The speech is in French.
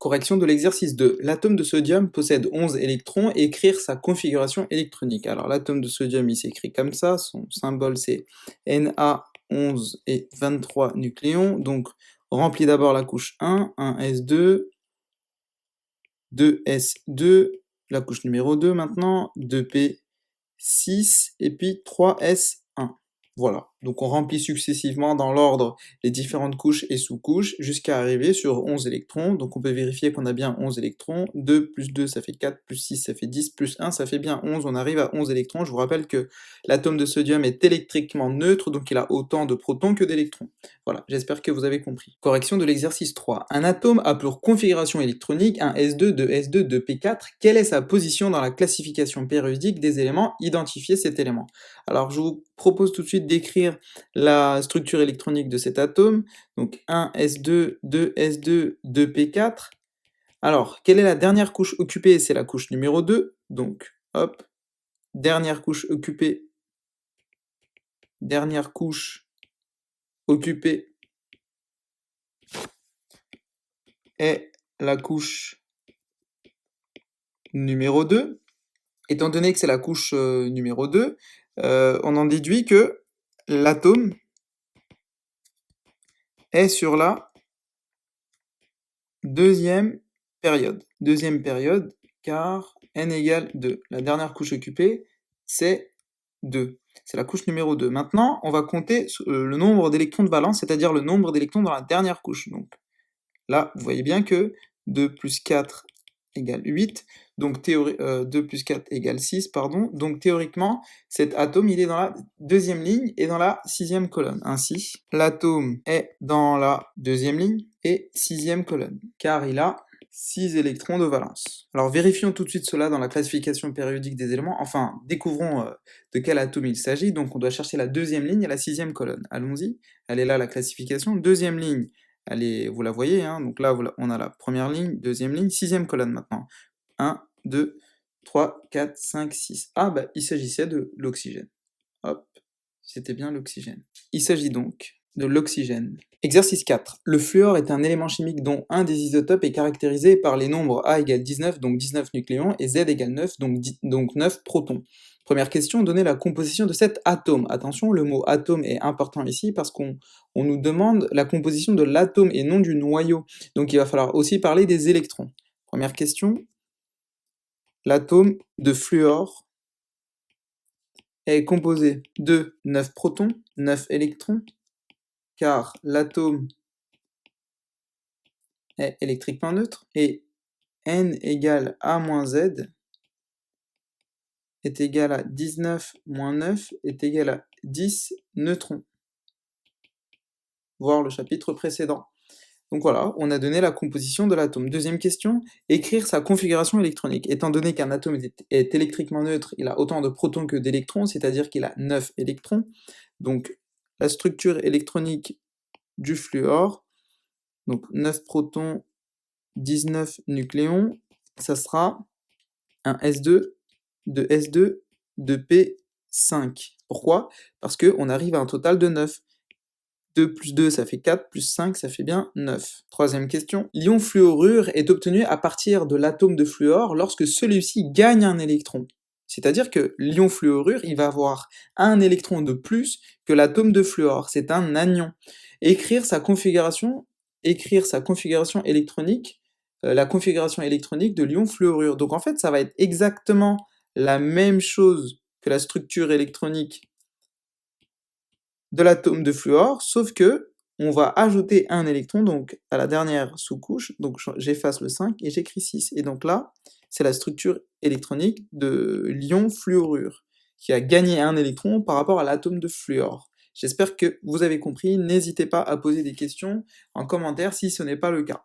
Correction de l'exercice 2. L'atome de sodium possède 11 électrons et écrire sa configuration électronique. Alors l'atome de sodium il s'écrit comme ça, son symbole c'est Na11 et 23 nucléons, donc remplit d'abord la couche 1, 1s2, 2s2, la couche numéro 2 maintenant, 2p6 et puis 3s1. Voilà, donc on remplit successivement dans l'ordre les différentes couches et sous-couches jusqu'à arriver sur 11 électrons, donc on peut vérifier qu'on a bien 11 électrons, 2 plus 2 ça fait 4, plus 6 ça fait 10, plus 1 ça fait bien 11, on arrive à 11 électrons. Je vous rappelle que l'atome de sodium est électriquement neutre, donc il a autant de protons que d'électrons. Voilà, j'espère que vous avez compris. Correction de l'exercice 3. Un atome a pour configuration électronique un S2, 2s2, 2p4, quelle est sa position dans la classification périodique des éléments? Identifiez cet élément. Alors je vous propose tout de suite d'écrire la structure électronique de cet atome, donc 1s2, 2s2, 2p4. Alors, quelle est la dernière couche occupée? C'est la couche numéro 2, donc hop, dernière couche occupée est la couche numéro 2. Étant donné que c'est la couche numéro 2, on en déduit que l'atome est sur la deuxième période. Deuxième période, car n égale 2. La dernière couche occupée, c'est 2. C'est la couche numéro 2. Maintenant, on va compter le nombre d'électrons de valence, c'est-à-dire le nombre d'électrons dans la dernière couche. Donc là, vous voyez bien que 2 plus 4 égale 8, donc 2 plus 4 égale 6, pardon. Donc théoriquement, cet atome, il est dans la deuxième ligne et dans la sixième colonne. Ainsi, l'atome est dans la deuxième ligne et sixième colonne, car il a 6 électrons de valence. Alors vérifions tout de suite cela dans la classification périodique des éléments, enfin, découvrons de quel atome il s'agit. Donc on doit chercher la deuxième ligne et la sixième colonne. Allons-y, elle est là la classification. Deuxième ligne, vous la voyez, hein, donc là on a la première ligne, deuxième ligne, sixième colonne maintenant. 1, 2, 3, 4, 5, 6. Ah bah il s'agissait de l'oxygène. Hop, c'était bien l'oxygène. Il s'agit donc de l'oxygène. Exercice 4. Le fluor est un élément chimique dont un des isotopes est caractérisé par les nombres A égale 19, donc 19 nucléons, et Z égale 9, donc 9 protons. Première question, donnez la composition de cet atome. Attention, le mot atome est important ici parce qu'on nous demande la composition de l'atome et non du noyau. Donc il va falloir aussi parler des électrons. Première question, l'atome de fluor est composé de 9 protons, 9 électrons, car l'atome est électriquement neutre, et n égale A moins Z est égal à 19 moins 9 est égal à 10 neutrons. Voir le chapitre précédent. Donc voilà, on a donné la composition de l'atome. Deuxième question, écrire sa configuration électronique. Étant donné qu'un atome est électriquement neutre, il a autant de protons que d'électrons, c'est-à-dire qu'il a 9 électrons. Donc la structure électronique du fluor, donc 9 protons, 19 nucléons, ça sera un S2, 2S2, 2P5. Pourquoi? Parce qu'on arrive à un total de 9. 2 plus 2, ça fait 4, plus 5, ça fait bien 9. Troisième question. L'ion fluorure est obtenu à partir de l'atome de fluor lorsque celui-ci gagne un électron. C'est-à-dire que l'ion fluorure, il va avoir un électron de plus que l'atome de fluor. C'est un anion. Écrire sa configuration électronique, la configuration électronique de l'ion fluorure. Donc en fait, ça va être exactement la même chose que la structure électronique de l'atome de fluor, sauf que on va ajouter un électron donc à la dernière sous-couche, donc j'efface le 5 et j'écris 6. Et donc là, c'est la structure électronique de l'ion fluorure, qui a gagné un électron par rapport à l'atome de fluor. J'espère que vous avez compris, n'hésitez pas à poser des questions en commentaire si ce n'est pas le cas.